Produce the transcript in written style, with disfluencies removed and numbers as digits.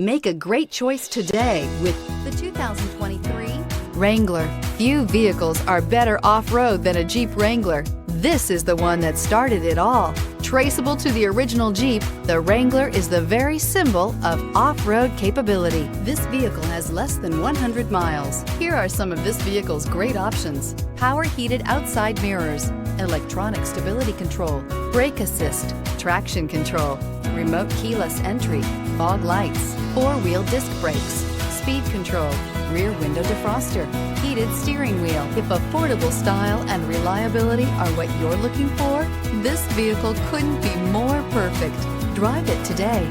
Make a great choice today with the 2023 Wrangler. Few vehicles are better off-road than a Jeep Wrangler. This is the one that started it all. Traceable to the original Jeep, the Wrangler is the very symbol of off-road capability. This vehicle has less than 100 miles. Here are some of this vehicle's great options: power heated outside mirrors, electronic stability control, brake assist, traction control, remote keyless entry, fog lights, four-wheel disc brakes, speed control, rear window defroster, heated steering wheel. If affordable style and reliability are what you're looking for, this vehicle couldn't be more perfect. Drive it today.